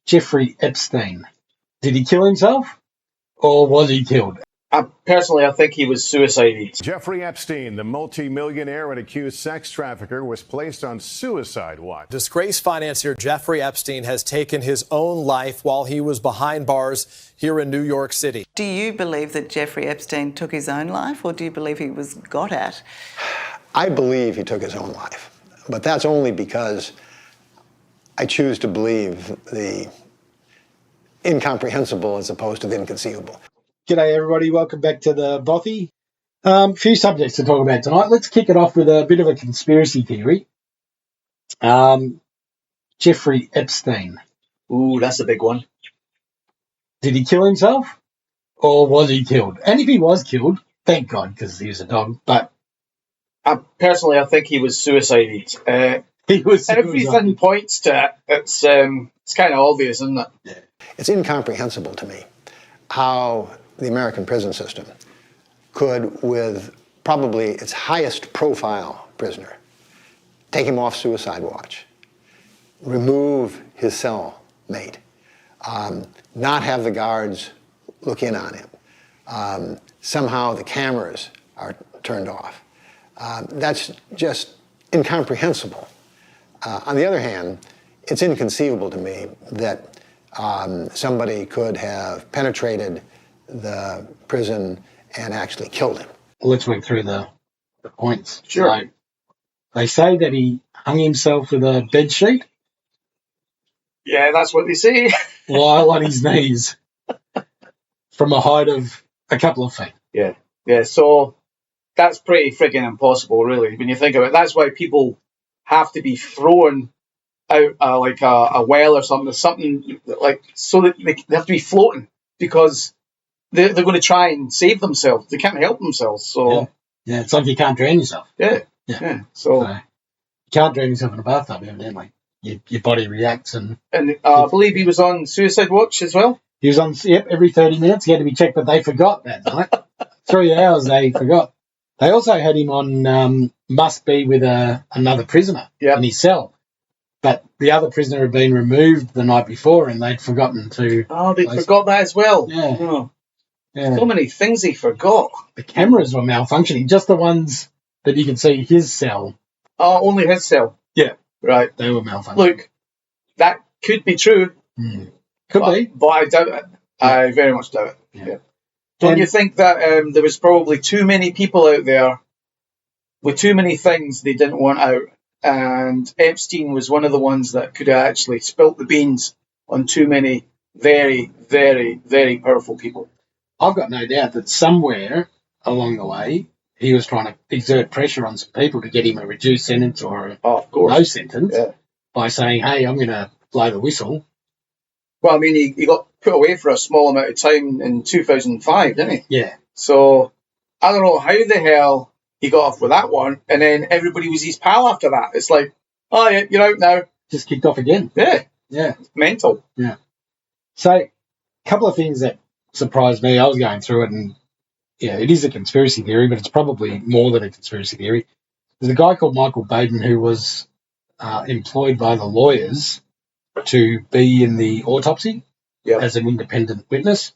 Jeffrey Epstein. Did he kill himself or was he killed? Personally, I think he was suicided. Jeffrey Epstein, the multi-millionaire and accused sex trafficker, was placed on suicide watch. Disgraced financier Jeffrey Epstein has taken his own life while he was behind bars here in New York City. Do you believe that Jeffrey Epstein took his own life, or do you believe he was got at? I believe he took his own life, but that's only because I choose to believe the incomprehensible as opposed to the inconceivable. G'day everybody, welcome back to the Bothy. Few subjects to talk about tonight. Let's kick it off with a bit of a conspiracy theory. Jeffrey Epstein. Ooh, that's a big one. Did he kill himself or was he killed? And if he was killed, thank God, because he was a dog, but... Personally, I think he was suicided. He was everything points to it. It's kind of obvious, isn't it? Yeah. It's incomprehensible to me how the American prison system could, with probably its highest profile prisoner, take him off suicide watch, remove his cellmate, not have the guards look in on him. Somehow the cameras are turned off. That's just incomprehensible. On the other hand, it's inconceivable to me that somebody could have penetrated the prison and actually killed him. Let's work through the points. Sure. So, they say that he hung himself with a bed sheet. Yeah, that's what they say. While on his knees from a height of a couple of feet. Yeah. So that's pretty frigging impossible, really, when you think of it. That's why people have to be thrown out like a well or something like, so that they have to be floating because they're going to try and save themselves. They can't help themselves. So yeah, it's like you can't drown yourself. Yeah. So you can't drown yourself in a bathtub, evidently. Your body reacts. And I believe he was on suicide watch as well. He was on, every 30 minutes he had to be checked, but they forgot that night. 3 hours they forgot. They also had him on must be with another prisoner in his cell. But the other prisoner had been removed the night before and they'd forgotten to... Oh, they forgot that as well. Yeah. Oh. Yeah. So many things he forgot. The cameras were malfunctioning, just the ones that you can see his cell. Oh, only his cell? Yeah. Right. They were malfunctioning. Look, that could be true. Could be. But I doubt it. Yeah. I very much doubt it. Yeah. Don't you think that there was probably too many people out there with too many things they didn't want out? And Epstein was one of the ones that could have actually spilt the beans on too many very, very, very powerful people. I've got no doubt that somewhere along the way he was trying to exert pressure on some people to get him a reduced sentence or no sentence by saying, hey, I'm going to blow the whistle. Well, I mean, he got put away for a small amount of time in 2005, didn't he? Yeah. So I don't know how the hell he got off with that one, and then everybody was his pal after that. It's like, oh, yeah, you're out now. Just kicked off again. Yeah. It's mental. Yeah. So a couple of things that surprised me. I was going through it and, it is a conspiracy theory, but it's probably more than a conspiracy theory. There's a guy called Michael Baden who was employed by the lawyers to be in the autopsy as an independent witness.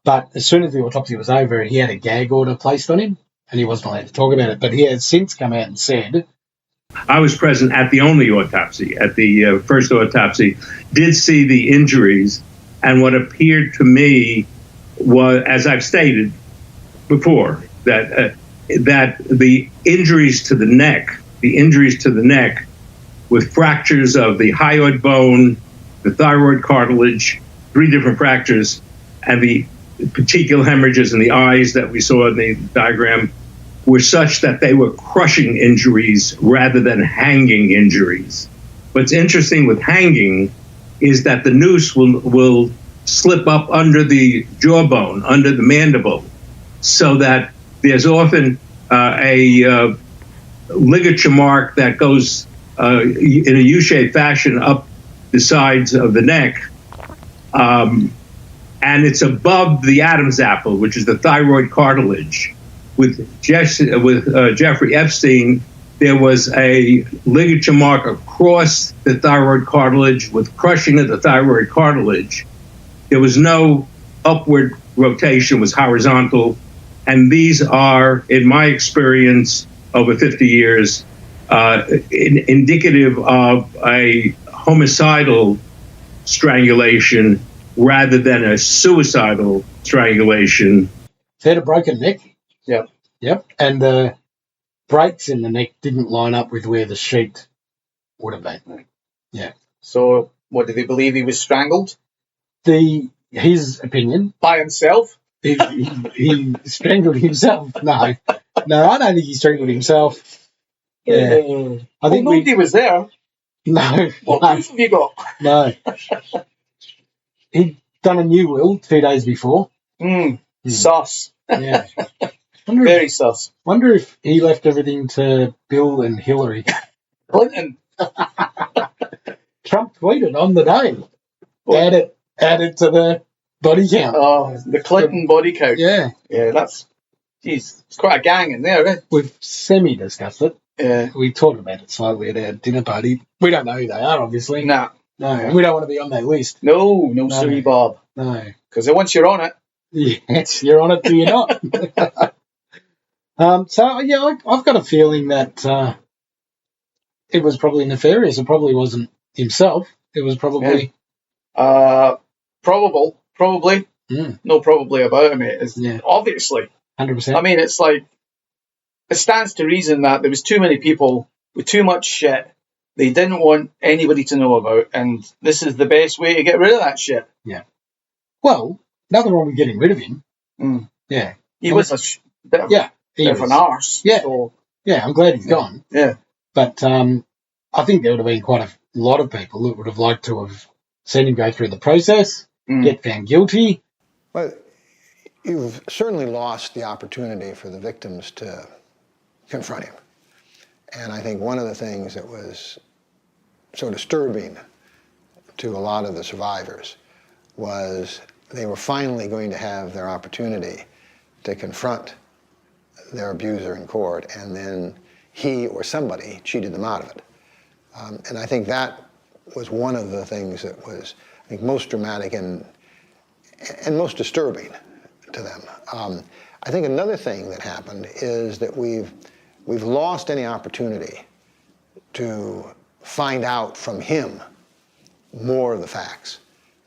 But as soon as the autopsy was over, he had a gag order placed on him and he wasn't allowed to talk about it. But he has since come out and said... I was present at the only autopsy, at the first autopsy, did see the injuries, and what appeared to me was, as I've stated before, that the injuries to the neck with fractures of the hyoid bone, the thyroid cartilage, 3 different fractures, and the petechial hemorrhages in the eyes that we saw in the diagram were such that they were crushing injuries rather than hanging injuries. What's interesting with hanging is that the noose will slip up under the jawbone, under the mandible, so that there's often a ligature mark that goes in a U-shaped fashion up the sides of the neck, and it's above the Adam's apple, which is the thyroid cartilage. With Jeffrey Epstein, there was a ligature mark across the thyroid cartilage with crushing of the thyroid cartilage. There was no upward rotation, it was horizontal. And these are, in my experience over 50 years, indicative of a homicidal strangulation rather than a suicidal strangulation. He had a broken neck. Yep. Yep. And the breaks in the neck didn't line up with where the sheet would have been. Yeah. So, what, did they believe he was strangled? His opinion. By himself? He strangled himself. No, I don't think he strangled himself. Yeah. I think nobody was there. No. What proof have you got? No. He'd done a new will 2 days before. Sus. Yeah. Very sus. Wonder if he left everything to Bill and Hillary. Clinton. Trump tweeted on the day. Add it to the body count. Oh, the Clinton body count. Yeah. Yeah, it's quite a gang in there, eh? We've semi-discussed it. Yeah. We talked about it slightly at our dinner party. We don't know who they are, obviously. No. No, and we don't want to be on that list. No, sorry, Bob. No. Because once you're on it... Yes, you're on it till you're not. So, yeah, I've got a feeling that it was probably nefarious. It probably wasn't himself. It was probably... Probably. No probably about it, mate. It's obviously. 100%. I mean, it's like, it stands to reason that there was too many people with too much shit they didn't want anybody to know about, and this is the best way to get rid of that shit. Yeah. Well, nothing wrong with getting rid of him. Yeah. He was a bit of an arse. Yeah. So, yeah, I'm glad he's gone. Yeah. But I think there would have been quite a lot of people that would have liked to have seen him go through the process, get found guilty. Well, you've certainly lost the opportunity for the victims to confront him. And I think one of the things that was so disturbing to a lot of the survivors was they were finally going to have their opportunity to confront their abuser in court, and then he or somebody cheated them out of it. And I think that was one of the things that was, I think, most dramatic and most disturbing to them. I think another thing that happened is that we've lost any opportunity to find out from him more of the facts.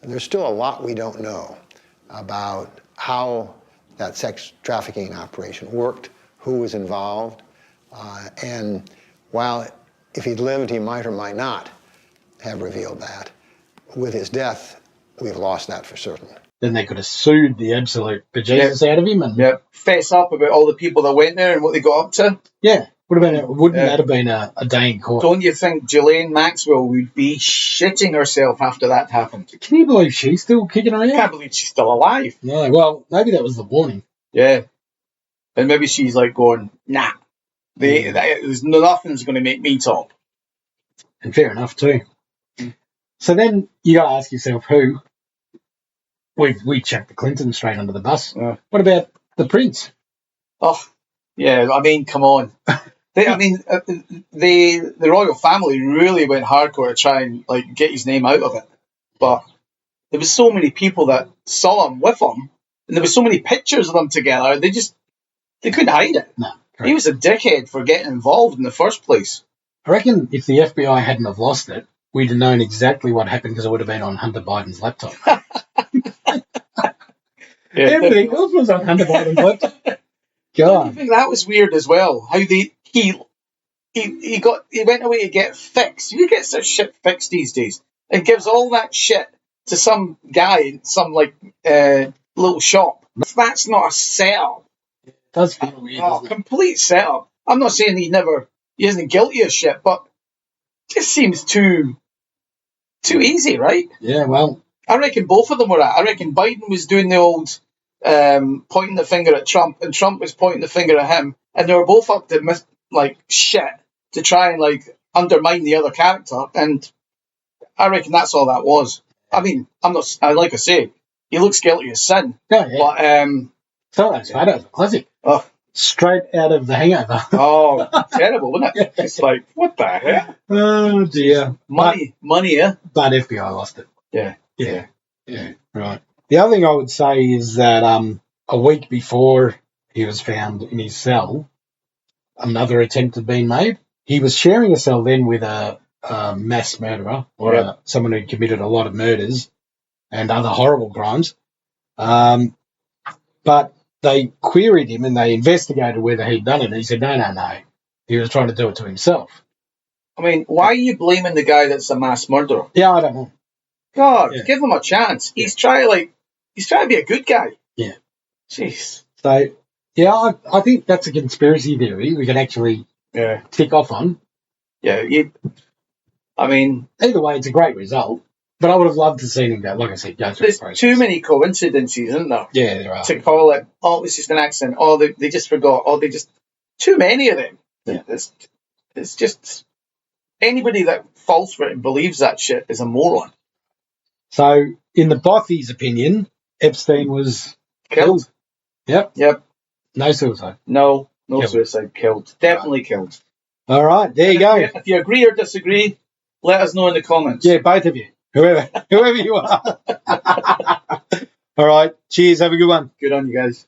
There's still a lot we don't know about how that sex trafficking operation worked, who was involved, and while if he'd lived, he might or might not have revealed that. With his death, we've lost that for certain. Then they could have sued the absolute bejesus out of him. And fess up about all the people that went there and what they got up to. Yeah, wouldn't that have been a day in court? Don't you think Ghislaine Maxwell would be shitting herself after that happened? Can you believe she's still kicking around? I can't believe she's still alive. No, well, maybe that was the warning. Yeah. And maybe she's like going, nah, there's nothing's going to make me talk. And fair enough too. So then you got to ask yourself who. We chucked the Clintons straight under the bus. What about the Prince? Oh, yeah, I mean, come on. The royal family really went hardcore to try and get his name out of it. But there was so many people that saw him with him, and there were so many pictures of them together, they couldn't hide it. No, correct. He was a dickhead for getting involved in the first place. I reckon if the FBI hadn't have lost it, we'd have known exactly what happened because it would have been on Hunter Biden's laptop. Everything else was on Hunter Biden's laptop. God. I think that was weird as well. How he went away to get fixed. You get such shit fixed these days. It gives all that shit to some guy in some little shop. That's not a setup. It does feel weird. Complete setup. I'm not saying he isn't guilty of shit, but it just seems too easy, right? Yeah, well, I reckon both of them were at. I reckon Biden was doing the old pointing the finger at Trump, and Trump was pointing the finger at him, and they were both up to shit to try and undermine the other character. And I reckon that's all that was. I mean, I'm not. Like I say, he looks guilty as sin. Oh, yeah. But so that's a classic. Oh, straight out of The Hangover. Oh, terrible, wasn't it? It's like, what the hell? Oh, dear. Money, yeah? But FBI lost it. Yeah. Yeah, right. The other thing I would say is that a week before he was found in his cell, another attempt had been made. He was sharing a cell then with a mass murderer or someone who committed a lot of murders and other horrible crimes. But they queried him and they investigated whether he'd done it. And he said, no. He was trying to do it to himself. I mean, why are you blaming the guy that's a mass murderer? Yeah, I don't know. God, give him a chance. He's trying to be a good guy. Yeah. Jeez. So, yeah, I think that's a conspiracy theory we can actually tick off on. Yeah, I mean... Either way, it's a great result. But I would have loved to see him go, like I said, go through the process. There's too many coincidences, isn't there? Yeah, there are. To call it, it's just an accident. They just forgot. Too many of them. Yeah. It's just... Anybody that falls for it and believes that shit is a moron. So, in the Bothy's opinion, Epstein was killed. Yep. No suicide. No suicide. Killed. Definitely killed. All right, there you go. If you agree or disagree, let us know in the comments. Yeah, both of you. Whoever you are. All right. Cheers. Have a good one. Good on you guys.